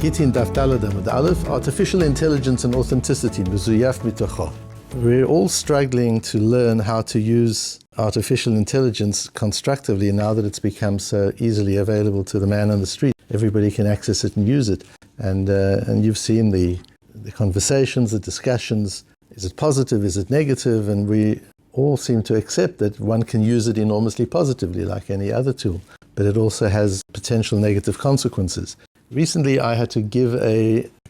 Gittin Daf Yomi Aleph, artificial intelligence and authenticity, mezuyaf mitocho. We're all struggling to learn how to use artificial intelligence constructively now that it's become so easily available to the man on the street. Everybody can access it and use it. And you've seen the conversations, the discussions. Is it positive? Is it negative? And we all seem to accept that one can use it enormously positively like any other tool. But it also has potential negative consequences. Recently, I had to give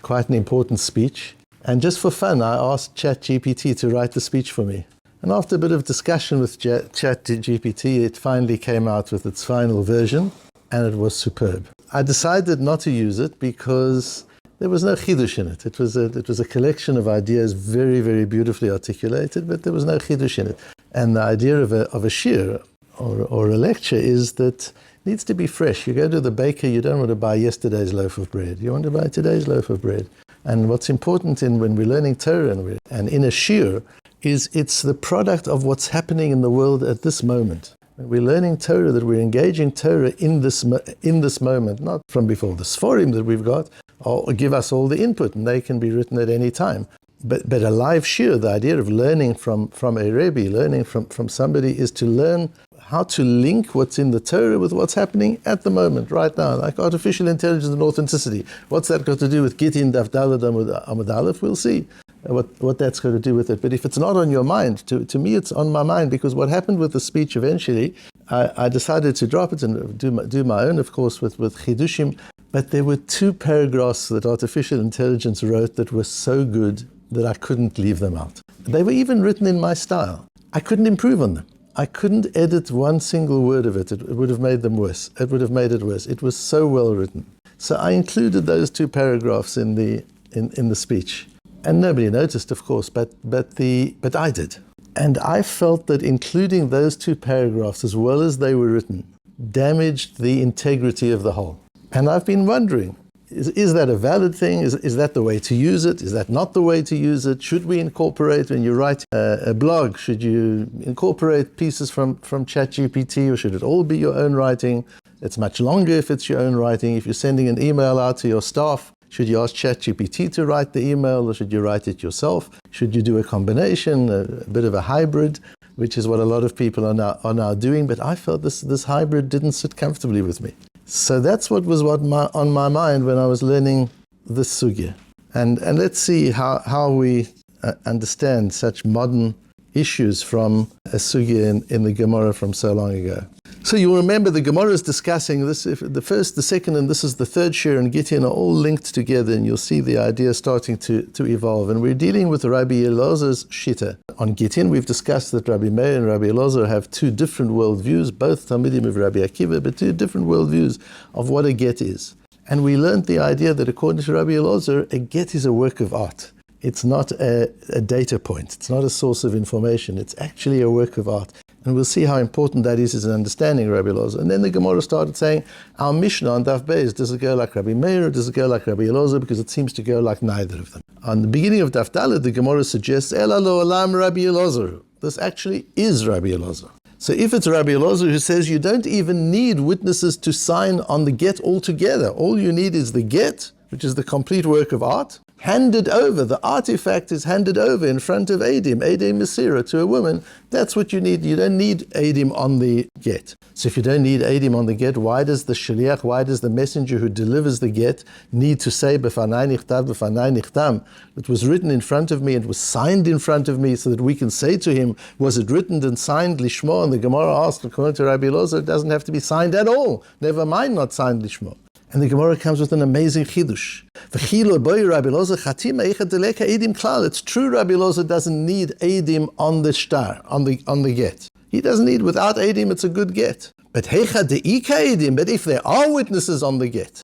quite an important speech, and just for fun, I asked ChatGPT to write the speech for me. And after a bit of discussion with ChatGPT, it finally came out with its final version, and it was superb. I decided not to use it because there was no chidush in it. It was a collection of ideas, very, very beautifully articulated, but there was no chidush in it. And the idea of a shiur or a lecture is that it needs to be fresh. You go to the baker, you don't want to buy yesterday's loaf of bread. You want to buy today's loaf of bread. And what's important when we're learning Torah and in a shiur is it's the product of what's happening in the world at this moment. When we're learning Torah, that we're engaging Torah in this moment, not from before the Sforim that we've got, or give us all the input, and they can be written at any time. But a live shiur, the idea of learning from a Rebbe, learning from somebody, is to learn how to link what's in the Torah with what's happening at the moment, right now, like artificial intelligence and authenticity. What's that got to do with Gittin Daf Yomi Aleph? We'll see what that's got to do with it. But if it's not on your mind, to me it's on my mind, because what happened with the speech eventually, I decided to drop it and do my own, of course, with chidushim. But there were 2 paragraphs that artificial intelligence wrote that were so good that I couldn't leave them out. They were even written in my style. I couldn't improve on them. I couldn't edit one single word of it. It would have made them worse. It would have made it worse. It was so well written. So I included those 2 paragraphs in the speech. And nobody noticed, of course, but I did. And I felt that including those 2 paragraphs, as well as they were written, damaged the integrity of the whole. And I've been wondering, is that a valid thing? Is that the way to use it? Is that not the way to use it? Should we incorporate, when you write a blog, should you incorporate pieces from ChatGPT, or should it all be your own writing? It's much longer if it's your own writing. If you're sending an email out to your staff, should you ask ChatGPT to write the email, or should you write it yourself? Should you do a combination, a bit of a hybrid, which is what a lot of people are now doing? But I felt this hybrid didn't sit comfortably with me. So that's what was on my mind when I was learning this sugya. And let's see how we understand such modern issues from a sugya in the Gemara from so long ago. So you'll remember the Gemara is discussing this. The first, the second, and this is the third shiur and Gittin are all linked together, and you'll see the idea starting to evolve. And we're dealing with Rabbi Elazar's shitta. On Gittin, we've discussed that Rabbi Meir and Rabbi Elazar have 2 different worldviews, both Talmudim of Rabbi Akiva, but 2 different worldviews of what a get is. And we learned the idea that according to Rabbi Elazar, a get is a work of art. It's not a data point. It's not a source of information. It's actually a work of art. And we'll see how important that is in understanding Rabbi Elazar. And then the Gemara started saying, our Mishnah on Daf Beis, does it go like Rabbi Meir, or does it go like Rabbi Elazar? Because it seems to go like neither of them. On the beginning of Daf Daled, the Gemara suggests, Ela lo olam Rabbi Elazar. This actually is Rabbi Elazar. So if it's Rabbi Elazar who says you don't even need witnesses to sign on the get altogether, all you need is the get, which is the complete work of art, handed over, the artifact is handed over in front of Eidim Mesira, to a woman. That's what you need. You don't need Eidim on the get. So if you don't need Eidim on the get, why does the shaliach, why does the messenger who delivers the get need to say, B'fanai nichtav, B'fanai nichtam? It was written in front of me, it was signed in front of me, so that we can say to him, was it written and signed Lishmo? And the Gemara asked, according to Rabbi Elazar, it doesn't have to be signed at all. Never mind not signed Lishmo. And the Gemara comes with an amazing chidush. It's true Rabbi Elazar doesn't need Eidim on the shtar, on the get. He doesn't need, without Eidim it's a good get. But if there are witnesses on the get,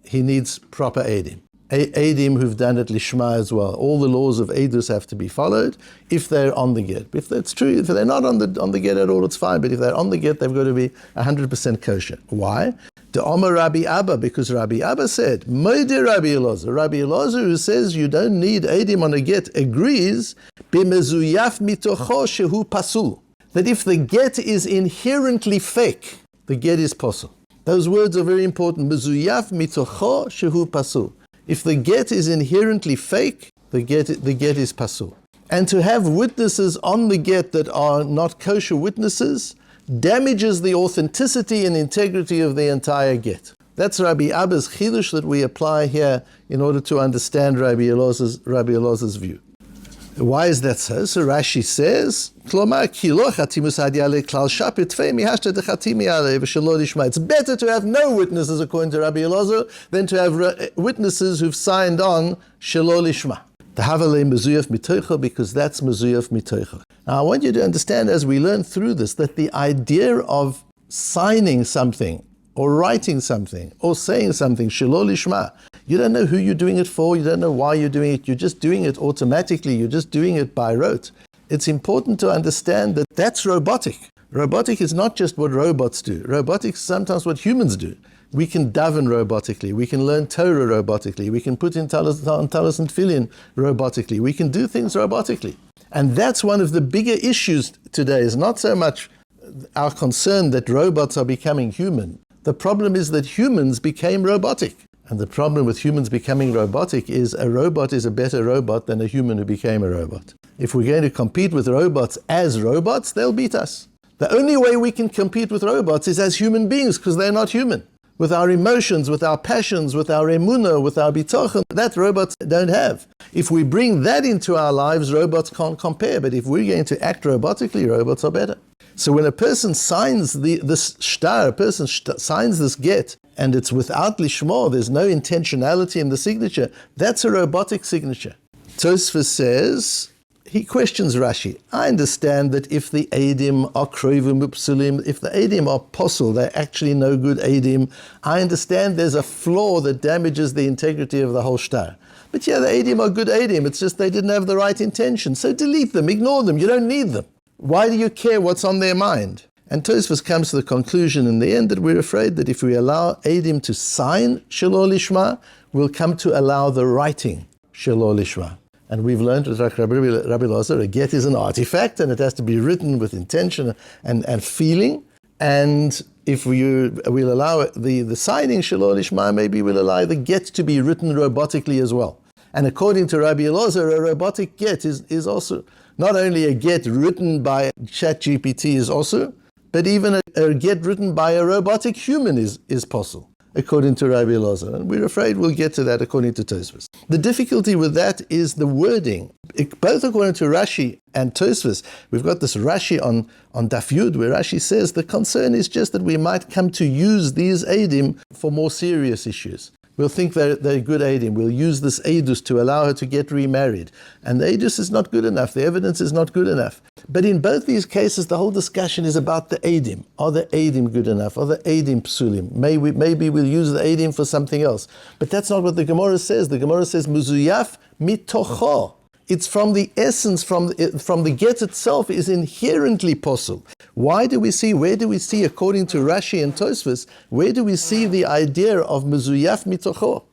he needs proper Eidim. Eidim who've done it lishma as well. All the laws of Eidus have to be followed if they're on the get. If that's true, if they're not on the get at all, it's fine. But if they're on the get, they've got to be 100% kosher. Why? The Omer Rabbi Abba, because Rabbi Abba said, Moide Rabbi Elazar. Rabbi Elazar, who says you don't need Eidim on a get, agrees, B'mezuyaf mitocho shehu pasul. That if the get is inherently fake, the get is pasul. Those words are very important. Mezuyaf mitocho shehu pasul. If the get is inherently fake, the get is pasul. And to have witnesses on the get that are not kosher witnesses damages the authenticity and integrity of the entire get. That's Rabbi Abba's chidush that we apply here in order to understand Rabbi Elazar's view. Why is that so? So Rashi says, it's better to have no witnesses according to Rabbi Elazar than to have witnesses who've signed on shelo lishma. Because that's mezuyaf mitocha. Now I want you to understand as we learn through this that the idea of signing something or writing something or saying something shelo lishma, you don't know who you're doing it for, you don't know why you're doing it, you're just doing it automatically, you're just doing it by rote. It's important to understand that that's robotic. Robotic is not just what robots do. Robotic is sometimes what humans do. We can daven robotically, we can learn Torah robotically, we can put in talis and tefillin robotically, we can do things robotically. And that's one of the bigger issues today, is not so much our concern that robots are becoming human. The problem is that humans became robotic. And the problem with humans becoming robotic is a robot is a better robot than a human who became a robot. If we're going to compete with robots as robots, they'll beat us. The only way we can compete with robots is as human beings, because they're not human. With our emotions, with our passions, with our emunah, with our bitochen, that robots don't have. If we bring that into our lives, robots can't compare. But if we're going to act robotically, robots are better. So when a person signs this shtar, a person signs this get, and it's without lishma, there's no intentionality in the signature, that's a robotic signature. Tosfos says, he questions Rashi. I understand that if the eidim are krovim upsulim, if the eidim are possul, they're actually no good eidim. I understand there's a flaw that damages the integrity of the whole shtar. But yeah, the eidim are good eidim, it's just they didn't have the right intention. So delete them, ignore them, you don't need them. Why do you care what's on their mind? And Tosfos comes to the conclusion in the end that we're afraid that if we allow eidim to sign shelo lishma, we'll come to allow the writing shelo lishma. And we've learned with Rabbi Elazar, a get is an artifact and it has to be written with intention and feeling. And if we'll allow the signing shelo lishma, maybe we'll allow the get to be written robotically as well. And according to Rabbi Elazar, a robotic get is also not only a get written by ChatGPT is also, but even a get written by a robotic human is possible, according to Rabbi Lapin. And we're afraid we'll get to that according to Tosfos. The difficulty with that is the wording. Both according to Rashi and Tosfos, we've got this Rashi on Daf Yud, where Rashi says the concern is just that we might come to use these eidim for more serious issues. We'll think they're good eidim. We'll use this eidus to allow her to get remarried. And the eidus is not good enough. The evidence is not good enough. But in both these cases, the whole discussion is about the eidim. Are the eidim good enough? Are the eidim psulim? Maybe we'll use the eidim for something else. But that's not what the Gemara says. The Gemara says, muzuyaf mitocho. It's from the essence, from the get itself is inherently possible. Where do we see, according to Rashi and Tosfos, where do we see the idea of mezuyaf mitocho?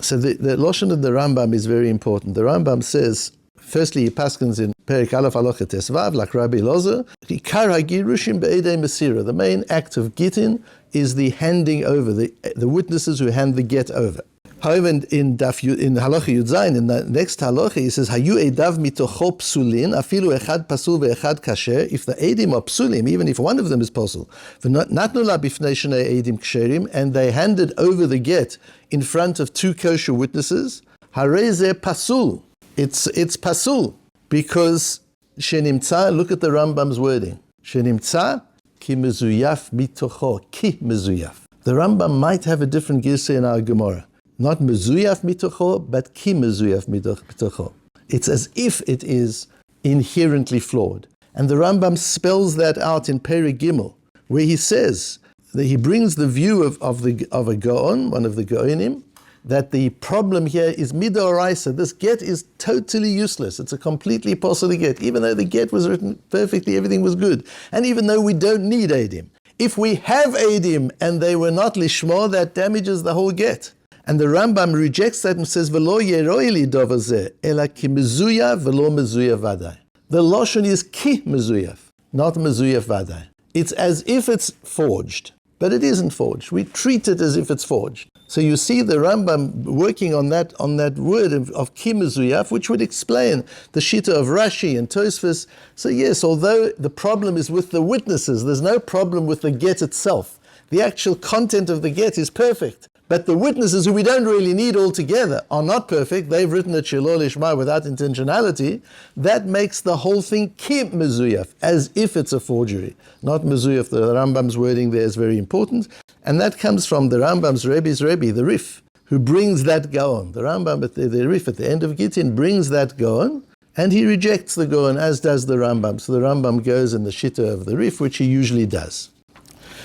So the Lashon of the Rambam is very important. The Rambam says, firstly, he paskins in Perik Aleph Halacha Tesvav, like Rabbi Elazar, Ikar hagirushim be'edei mesira. The main act of gittin is the handing over, the witnesses who hand the get over. However, in Halacha Yud Zayin, in the next halacha, he says, Hayu edav mitocho psulin, afilu echad pasul ve'echad kasher. If the edim are psulim, even if one of them is pasul, v'natnu la bifnei shnei edim ksherim, and they handed over the get in front of two kosher witnesses, harei zeh pasul. It's pasul, because shenimtza, look at the Rambam's wording, shenimtza ki mezuyaf mitocho, ki mezuyaf. The Rambam might have a different girsah in our Gemara. Not mezuyaf mitocho, but ki mezuyaf mitocho. It's as if it is inherently flawed. And the Rambam spells that out in Perek Gimel, where he says that he brings the view of a Gaon, one of the Gaonim, that the problem here is midoraisa. This get is totally useless. It's a completely possible get, even though the get was written perfectly, everything was good. And even though we don't need eidim. If we have eidim and they were not lishma, that damages the whole get. And the Rambam rejects that and says, "V'lo yeroi li dover zeh, ela ki mezuyav v'lo mezuyav vadai." The lashon is ki mezuyaf, not mezuyaf vadai. It's as if it's forged. but it isn't forged. We treat it as if it's forged. So you see the Rambam working on that word of ki mezuyaf, which would explain the shita of Rashi and Tosfos. So yes, although the problem is with the witnesses, there's no problem with the get itself. The actual content of the get is perfect. But the witnesses, who we don't really need altogether, are not perfect. They've written it shelo lishma without intentionality. That makes the whole thing ki mezuyaf, as if it's a forgery, not mezuyaf. The Rambam's wording there is very important. And that comes from the Rambam's Rebbe's Rebbe, the Rif, who brings that Gaon. The Rambam, the Rif, at the end of Gittin, brings that Gaon, and he rejects the Gaon, as does the Rambam. So the Rambam goes in the shitta of the Rif, which he usually does.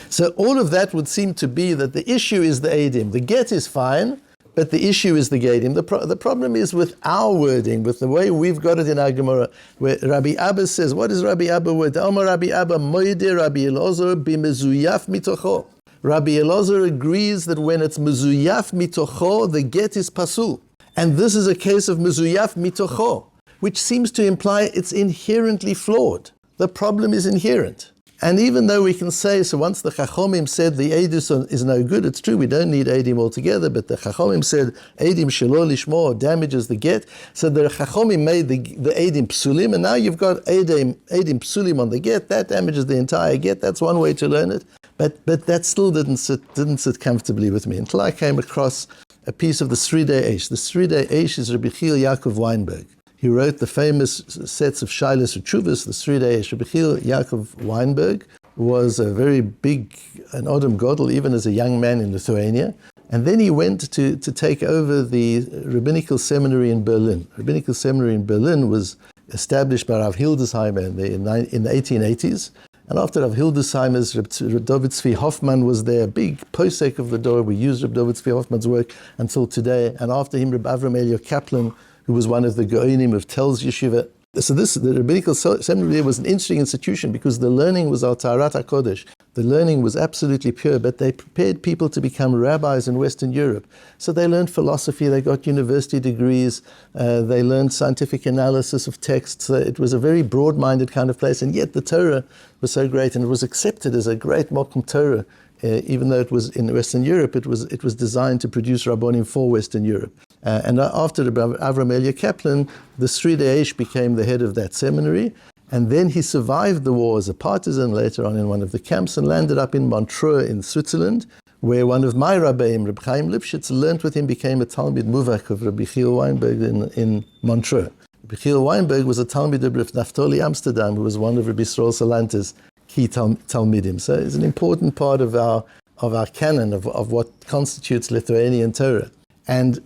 So all of that would seem to be that the issue is the Eidim. The get is fine, but the issue is the Geidim. The problem is with our wording, with the way we've got it in our Gemara, where Rabbi Abba says, what is Rabbi Abba word? Omar Rabbi Abba, moide Rabbi Elazar b'mezuyaf mitocho. Rabbi Elazar agrees that when it's mezuyaf mitocho, the get is pasul. And this is a case of mezuyaf mitocho, which seems to imply it's inherently flawed. The problem is inherent. And even though we can say, so once the Chachomim said the Eidus is no good, it's true, we don't need Eidim altogether, but the Chachomim said Eidim shelo lishmo damages the get, so the Chachomim made the Eidim psulim, and now you've got Eidim psulim on the get, that damages the entire get. That's one way to learn it. But that still didn't sit comfortably with me until I came across a piece of the Sridei Eish. The Sridei Eish is Rabbi Yaakov Weinberg. He wrote the famous sets of Shailas Utshuvas, the Sridei Eish. Rabbi Yaakov Weinberg was a very big, an Odom Godel, even as a young man in Lithuania. And then he went to take over the Rabbinical Seminary in Berlin. Rabbinical Seminary in Berlin was established by Rav Hildesheimer in the 1880s. And after Rav Hildesheimer's, Reb David Tzvi Hoffman was there, big posek of the door. We used Reb David Tzvi Hoffman's work until today. And after him, Reb Avram Elio Kaplan, who was one of the Goinim of Telz Yeshiva. So the Rabbinical Seminary was an interesting institution because the learning was al Taharat HaKodesh. The learning was absolutely pure, but they prepared people to become rabbis in Western Europe. So they learned philosophy, they got university degrees, they learned scientific analysis of texts. It was a very broad-minded kind of place, and yet the Torah was so great, and it was accepted as a great Mokum Torah. Even though it was in Western Europe, it was designed to produce Rabbonim for Western Europe. And after Avram Elia Kaplan, the Sridei Eish became the head of that seminary, and then he survived the war as a partisan later on in one of the camps and landed up in Montreux in Switzerland, where one of my Rabbeim, Reb Chaim Lipschitz, learned with him, became a Talmud Muvak of Rabbi Chil Weinberg in Montreux. Rabbi Chil Weinberg was a Talmud of Reb Naftali Amsterdam, who was one of Rabbi Yisrael Salanter's key Talmidim. So it's an important part of our canon of what constitutes Lithuanian Torah. And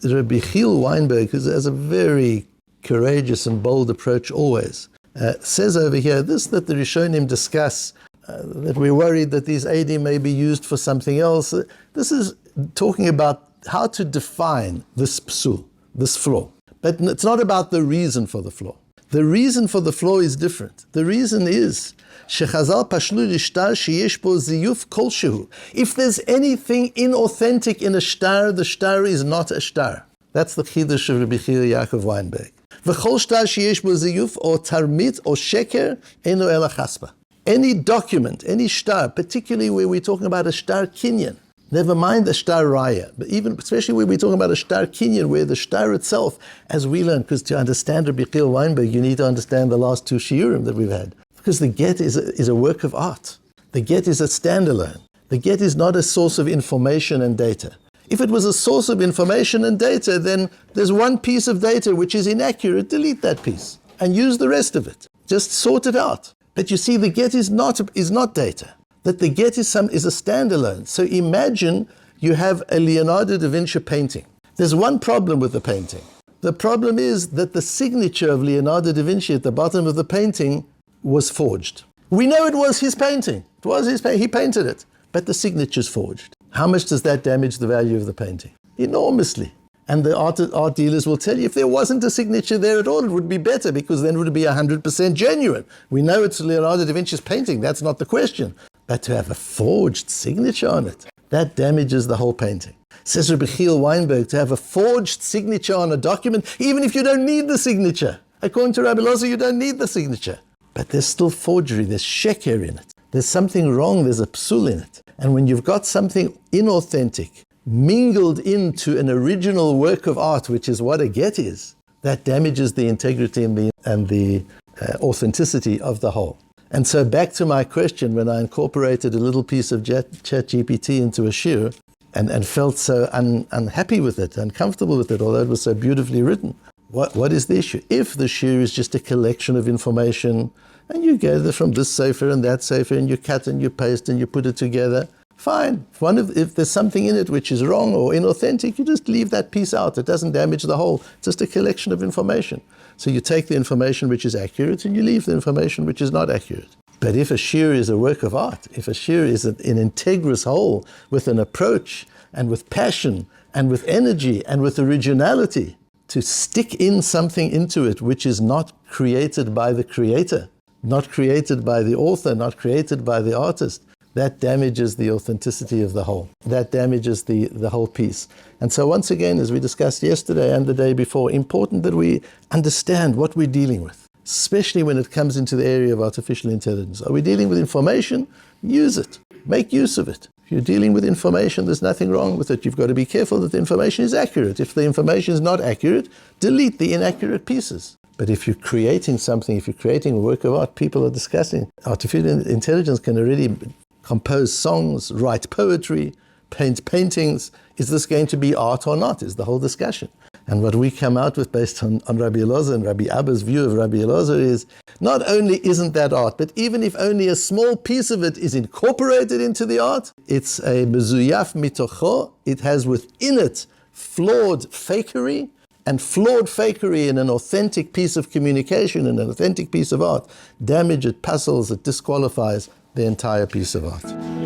Rabbi Chil Weinberg, who has a very courageous and bold approach always, says over here that the Rishonim discuss, that we're worried that these Eidim may be used for something else. This is talking about how to define this psul, this flaw. But it's not about the reason for the flaw. The reason for the flaw is different. The reason is shechazal pashlu lishtar sheyesh bo ziyuf kolshehu. If there's anything inauthentic in a shtar, the shtar is not a shtar. That's the chidush of Rabbi Yaakov Weinberg. V'chol shtar sheyesh bo ziyuf or tarmit or sheker eno ela chaspa. Any document, any shtar, particularly where we're talking about a shtar kinyan, never mind the shtar raya, but even especially when we're talking about a shtar kinyan, where the shtar itself, as we learn, because to understand Rabbi Chil Weinberg, you need to understand the last two shiurim that we've had. Because the get is a work of art. The get is a standalone. The get is not a source of information and data. If it was a source of information and data, then there's one piece of data which is inaccurate, delete that piece and use the rest of it. Just sort it out. But you see, the get is not data. That the get is a standalone. So imagine you have a Leonardo da Vinci painting. There's one problem with the painting. The problem is that the signature of Leonardo da Vinci at the bottom of the painting was forged. We know it was his painting. It was his painting. He painted it. But the signature's forged. How much does that damage the value of the painting? Enormously. And the art dealers will tell you if there wasn't a signature there at all, it would be better, because then it would be 100% genuine. We know it's Leonardo da Vinci's painting. That's not the question. But to have a forged signature on it, that damages the whole painting. Says Rabbi Chil Weinberg, to have a forged signature on a document, even if you don't need the signature. According to Rabbi Loza, you don't need the signature. But there's still forgery, there's sheker in it. There's something wrong, there's a psul in it. And when you've got something inauthentic, mingled into an original work of art, which is what a get is, that damages the integrity and the authenticity of the whole. And so back to my question, when I incorporated a little piece of ChatGPT into a shiur and felt so unhappy with it, uncomfortable with it, although it was so beautifully written, what is the issue? If the shiur is just a collection of information and you gather from this sefer and that sefer and you cut and you paste and you put it together, fine. If there's something in it which is wrong or inauthentic, you just leave that piece out. It doesn't damage the whole. It's just a collection of information. So you take the information which is accurate and you leave the information which is not accurate. But if a shiur is a work of art, if a shiur is an integrous whole with an approach and with passion and with energy and with originality, to stick in something into it which is not created by the creator, not created by the author, not created by the artist, that damages the authenticity of the whole. That damages the whole piece. And so once again, as we discussed yesterday and the day before, important that we understand what we're dealing with, especially when it comes into the area of artificial intelligence. Are we dealing with information? Use it. Make use of it. If you're dealing with information, there's nothing wrong with it. You've got to be careful that the information is accurate. If the information is not accurate, delete the inaccurate pieces. But if you're creating something, if you're creating a work of art, people are discussing artificial intelligence can already compose songs, write poetry, paint paintings. Is this going to be art or not, is the whole discussion. And what we come out with based on Rabbi Elazar and Rabbi Abba's view of Rabbi Elazar is, not only isn't that art, but even if only a small piece of it is incorporated into the art, it's a mezuyaf mitocho, it has within it flawed fakery, and flawed fakery in an authentic piece of communication, in an authentic piece of art, damage, it puzzles, it disqualifies the entire piece of art.